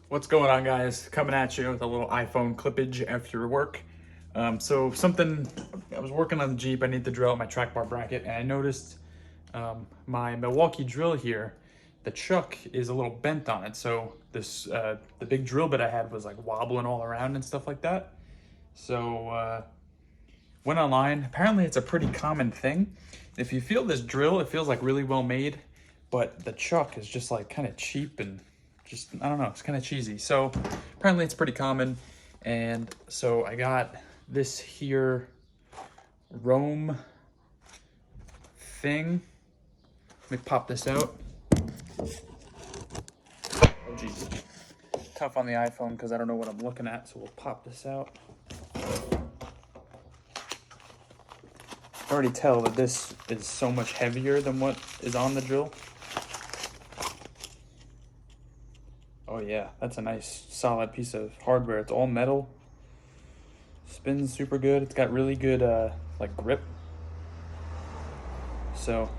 What's going on, guys? Coming at you with a little iPhone clippage after work. So something, I was working on the Jeep. I need to drill out my track bar bracket, and I noticed my Milwaukee drill here, the chuck is a little bent on it. So this the big drill bit I had was like wobbling all around and stuff like that. So went online. Apparently it's a pretty common thing. If you feel this drill, it feels like really well made, but the chuck is just like kind of cheap and just, I don't know, it's kind of cheesy. So apparently it's pretty common. And so I got this here ROHM thing. Let me pop this out. Oh geez, tough on the iPhone because I don't know what I'm looking at. So we'll pop this out. I already tell that this is so much heavier than what is on the drill. Oh yeah, that's a nice solid piece of hardware. It's all metal. Spins super good. It's got really good like grip. So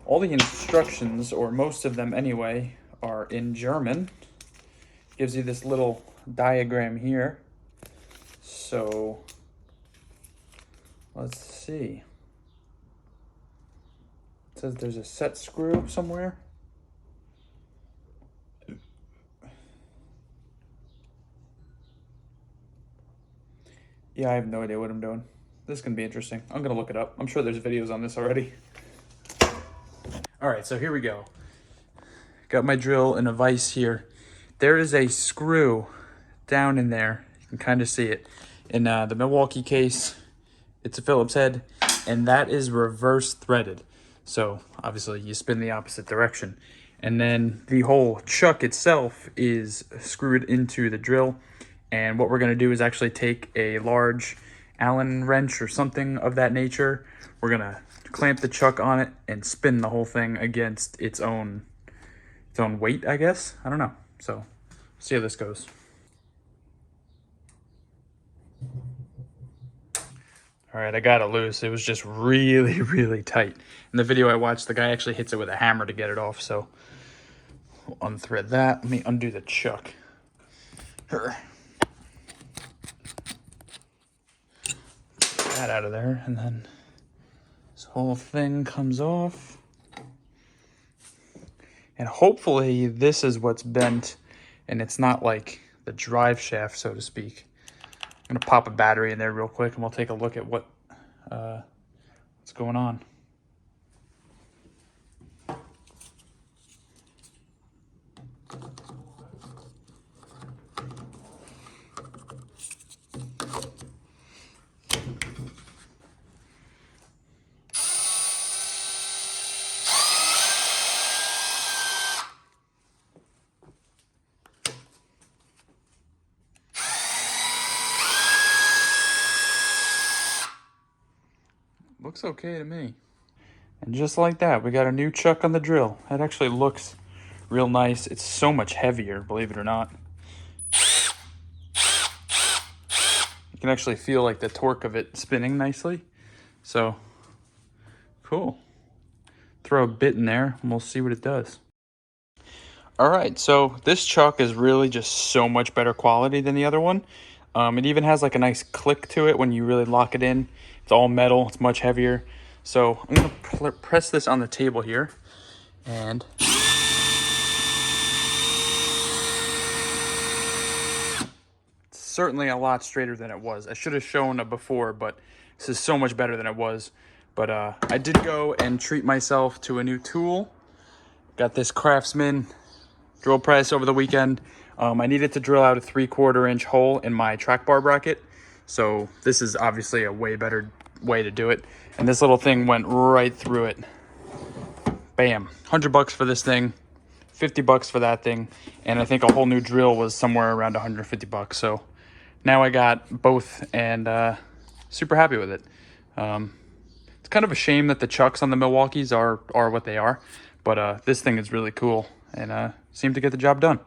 all the instructions, or most of them anyway, are in German. Gives you this little diagram here. So let's see. It says there's a set screw somewhere. Yeah, I have no idea what I'm doing. This is gonna be interesting. I'm gonna look it up. I'm sure there's videos on this already. All right, so here we go. Got my drill in a vise here. There is a screw down in there. You can kind of see it. In the Milwaukee case, it's a Phillips head, and that is reverse threaded. So obviously you spin the opposite direction. And then the whole chuck itself is screwed into the drill. And what we're gonna do is actually take a large Allen wrench or something of that nature. We're gonna clamp the chuck on it and spin the whole thing against its own weight, I guess. I don't know. So see how this goes. All right, I got it loose. It was just really, really tight. In the video I watched, the guy actually hits it with a hammer to get it off. So we'll unthread that. Let me undo the chuck. That out of there, and then this whole thing comes off, and hopefully this is what's bent and it's not like the drive shaft, so to speak. I'm gonna pop a battery in there real quick and we'll take a look at what's going on. Looks okay to me. And just like that, we got a new chuck on the drill. That actually looks real nice. It's so much heavier, believe it or not. You can actually feel like the torque of it spinning nicely. So, cool. Throw a bit in there and we'll see what it does. All right, so this chuck is really just so much better quality than the other one. It even has like a nice click to it when you really lock it in. It's all metal, it's much heavier. So I'm gonna press this on the table here, and it's certainly a lot straighter than it was. I should have shown before, but this is so much better than it was. But I did go and treat myself to a new tool. Got this Craftsman drill press over the weekend. I needed to drill out a 3/4 inch hole in my track bar bracket. So this is obviously a way better way to do it. And this little thing went right through it. Bam, $100 for this thing, $50 for that thing. And I think a whole new drill was somewhere around $150. So now I got both and super happy with it. It's kind of a shame that the chucks on the Milwaukees are what they are, but this thing is really cool and seemed to get the job done.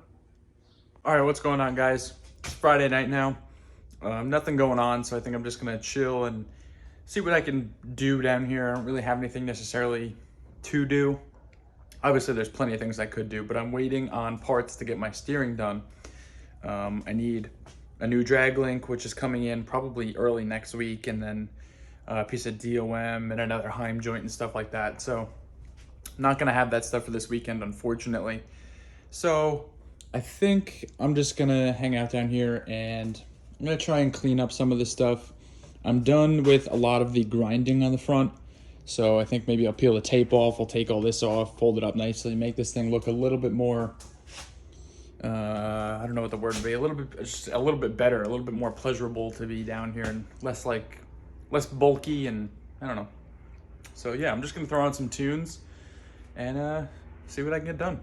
All right, what's going on, guys? It's Friday night now. Nothing going on, so I think I'm just gonna chill and see what I can do down here. I don't really have anything necessarily to do. Obviously, there's plenty of things I could do, but I'm waiting on parts to get my steering done. I need a new drag link, which is coming in probably early next week, and then a piece of DOM and another Heim joint and stuff like that. So I'm not gonna have that stuff for this weekend, unfortunately. So I think I'm just gonna hang out down here and I'm gonna try and clean up some of this stuff. I'm done with a lot of the grinding on the front. So I think maybe I'll peel the tape off, I'll take all this off, fold it up nicely, make this thing look a little bit more, I don't know what the word would be, just a little bit better, a little bit more pleasurable to be down here, and less bulky, and I don't know. So yeah, I'm just gonna throw on some tunes and see what I can get done.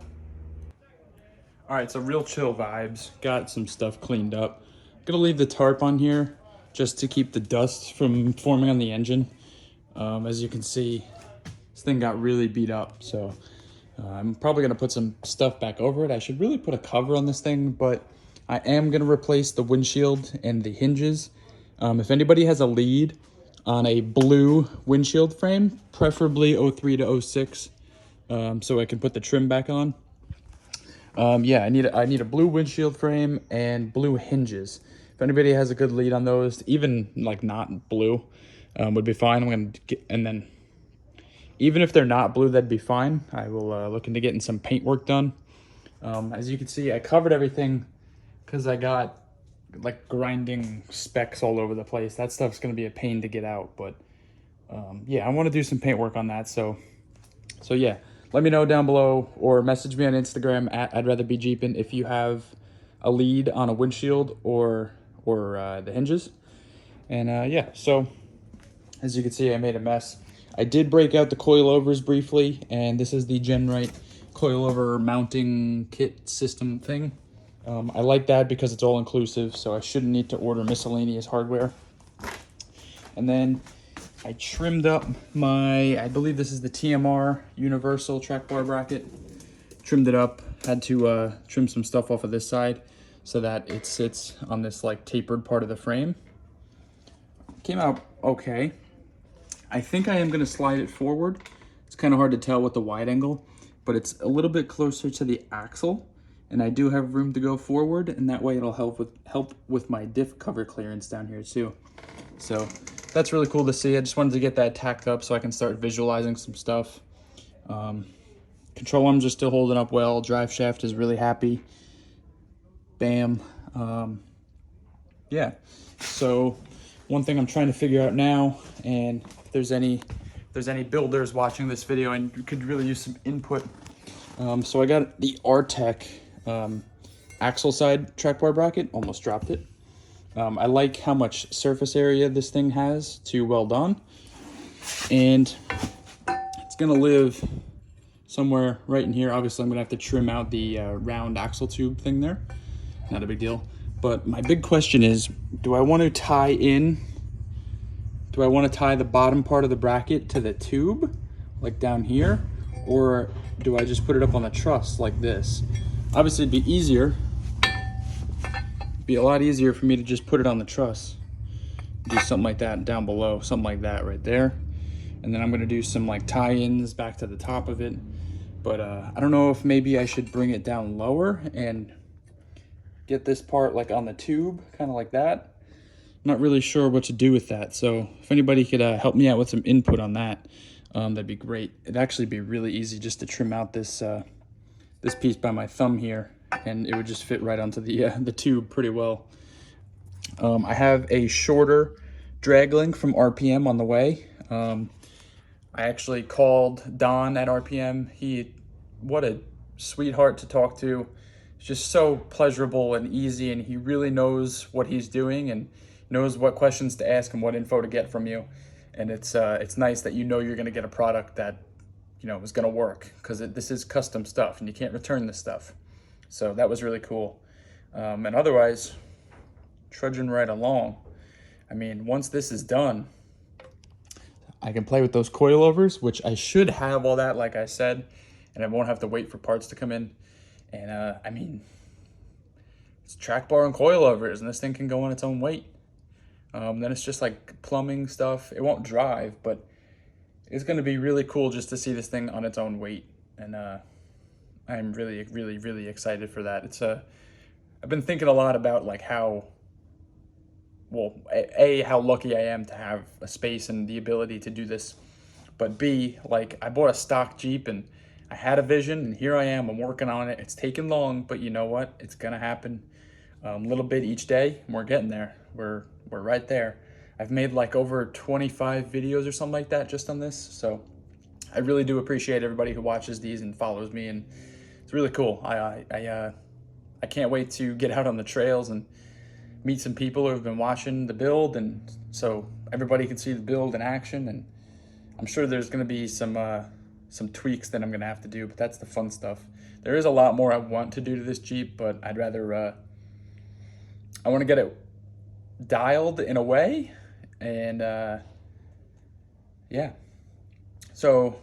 All right, so real chill vibes. Got some stuff cleaned up. Gonna leave the tarp on here just to keep the dust from forming on the engine. As you can see, this thing got really beat up, so I'm probably gonna put some stuff back over it. I should really put a cover on this thing, but I am gonna replace the windshield and the hinges. If anybody has a lead on a blue windshield frame, preferably 03 to 06, so I can put the trim back on. Yeah, I need a blue windshield frame and blue hinges. If anybody has a good lead on those, even like not blue, would be fine. I'm gonna get, and then even if they're not blue, that'd be fine. I will look into getting some paint work done. As you can see, I covered everything because I got like grinding specks all over the place. That stuff's gonna be a pain to get out, but yeah, I want to do some paint work on that. So yeah, let me know down below or message me on Instagram at I'd rather be Jeepin' if you have a lead on a windshield or the hinges. And yeah, so as you can see, I made a mess. I did break out the coilovers briefly, and this is the Genrite coilover mounting kit system thing. I like that because it's all inclusive, so I shouldn't need to order miscellaneous hardware. And then I trimmed up my, I believe this is the TMR universal track bar bracket. Trimmed it up, had to trim some stuff off of this side so that it sits on this like tapered part of the frame. Came out okay. I think I am gonna slide it forward. It's kind of hard to tell with the wide angle, but it's a little bit closer to the axle, and I do have room to go forward, and that way it'll help with my diff cover clearance down here too. So that's really cool to see. I just wanted to get that tacked up so I can start visualizing some stuff. Control arms are still holding up well. Drive shaft is really happy. Bam. Yeah. So one thing I'm trying to figure out now, and if there's any builders watching this video and you could really use some input. So I got the R-Tech axle side track bar bracket. Almost dropped it. I like how much surface area this thing has to weld on, and it's gonna live somewhere right in here. Obviously, I'm gonna have to trim out the round axle tube thing there. Not a big deal. But my big question is, do I want to tie the bottom part of the bracket to the tube, like down here, or do I just put it up on the truss like this? Obviously, it'd be easier. Be a lot easier for me to just put it on the truss. Do something like that down below, something like that right there. And then I'm gonna do some like tie-ins back to the top of it. But I don't know if maybe I should bring it down lower and get this part like on the tube, kind of like that. I'm not really sure what to do with that. So if anybody could help me out with some input on that, that'd be great. It'd actually be really easy just to trim out this this piece by my thumb here, and it would just fit right onto the tube pretty well. I have a shorter drag link from RPM on the way. I actually called Don at RPM. What a sweetheart to talk to. It's just so pleasurable and easy, and he really knows what he's doing and knows what questions to ask and what info to get from you. And it's nice that you know you're gonna get a product that is gonna work, because this is custom stuff and you can't return this stuff. So that was really cool. And otherwise, trudging right along. I mean, once this is done, I can play with those coilovers, which I should have all that, like I said, and I won't have to wait for parts to come in. And I mean, it's track bar and coilovers, and this thing can go on its own weight. Then it's just like plumbing stuff. It won't drive, but it's gonna be really cool just to see this thing on its own weight. and I'm really, really, really excited for that. I've been thinking a lot about like how, well, how lucky I am to have a space and the ability to do this, but B, like I bought a stock Jeep and I had a vision, and here I am. I'm working on it. It's taken long, but you know what? It's gonna happen. A little bit each day, and we're getting there. We're right there. I've made like over 25 videos or something like that just on this, so I really do appreciate everybody who watches these and follows me, and it's really cool. I can't wait to get out on the trails and meet some people who have been watching the build, and so everybody can see the build in action. And I'm sure there's going to be some tweaks that I'm going to have to do, but that's the fun stuff. There is a lot more I want to do to this Jeep, but I'd rather I want to get it dialed in a way, and yeah. So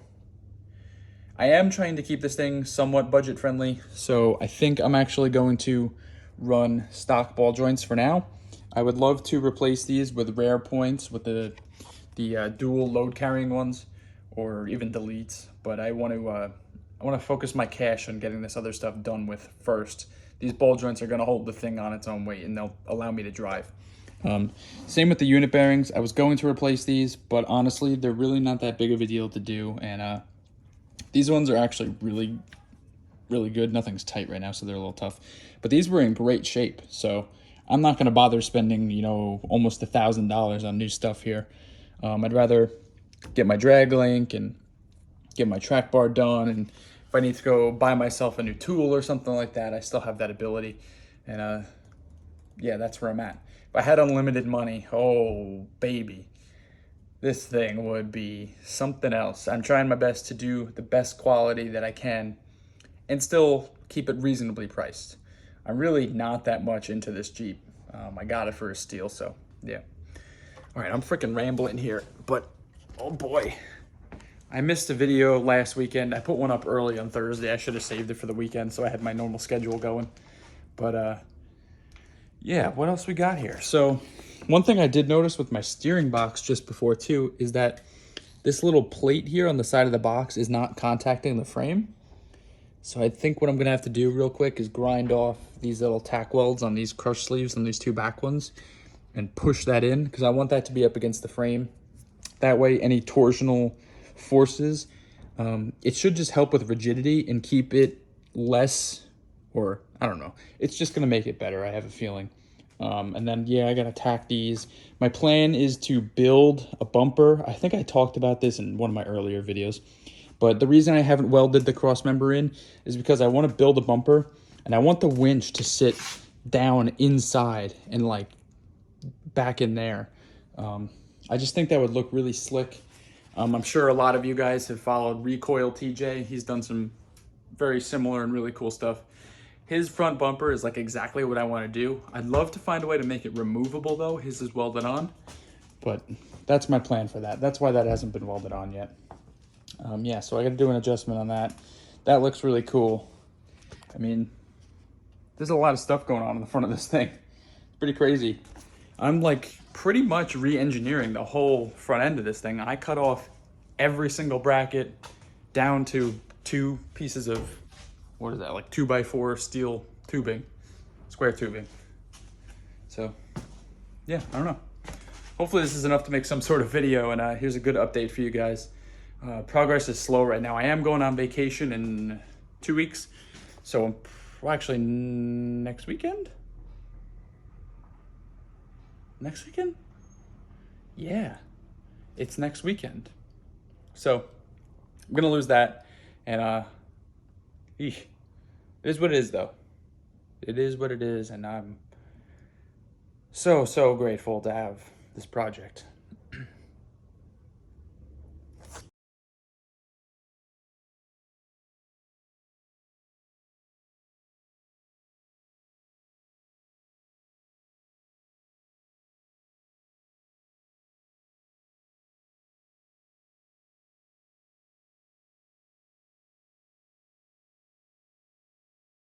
I am trying to keep this thing somewhat budget friendly, so I think I'm actually going to run stock ball joints for now. I would love to replace these with rare points, with the dual load carrying ones, or even deletes, but I want to focus my cash on getting this other stuff done with first. These ball joints are going to hold the thing on its own weight, and they'll allow me to drive. Same with the unit bearings. I was going to replace these, but honestly, they're really not that big of a deal to do, and these ones are actually really, really good. Nothing's tight right now, so they're a little tough. But these were in great shape, so I'm not going to bother spending, you know, almost $1,000 on new stuff here. I'd rather get my drag link and get my track bar done, and if I need to go buy myself a new tool or something like that, I still have that ability. And yeah, that's where I'm at. If I had unlimited money, oh baby, this thing would be something else. I'm trying my best to do the best quality that I can and still keep it reasonably priced. I'm really not that much into this Jeep. I got it for a steal, so yeah. All right, I'm freaking rambling here, but oh boy. I missed a video last weekend. I put one up early on Thursday. I should have saved it for the weekend so I had my normal schedule going. But yeah, what else we got here? So one thing I did notice with my steering box just before too is that this little plate here on the side of the box is not contacting the frame. So I think what I'm gonna have to do real quick is grind off these little tack welds on these crush sleeves on these two back ones and push that in, because I want that to be up against the frame. That way any torsional forces, it should just help with rigidity and keep it less, or I don't know, it's just gonna make it better, I have a feeling. And then yeah, I gotta tack these. My plan is to build a bumper. I think I talked about this in one of my earlier videos, but the reason I haven't welded the cross member in is because I want to build a bumper and I want the winch to sit down inside and like back in there. I just think that would look really slick. I'm sure a lot of you guys have followed Recoil TJ. He's done some very similar and really cool stuff. His front bumper is like exactly what I want to do. I'd love to find a way to make it removable though. His is welded on, but that's my plan for that. That's why that hasn't been welded on yet. Yeah, so I got to do an adjustment on that. That looks really cool. I mean, there's a lot of stuff going on in the front of this thing. It's pretty crazy. I'm like pretty much re-engineering the whole front end of this thing. I cut off every single bracket down to 2 pieces of, what is that, like 2x4 steel tubing, square tubing. So yeah, I don't know. Hopefully this is enough to make some sort of video, and here's a good update for you guys. Progress is slow right now. I am going on vacation in 2 weeks. So, well, actually next weekend? Next weekend? Yeah, it's next weekend. So I'm gonna lose that, and it is what it is though. It is what it is, and I'm so grateful to have this project.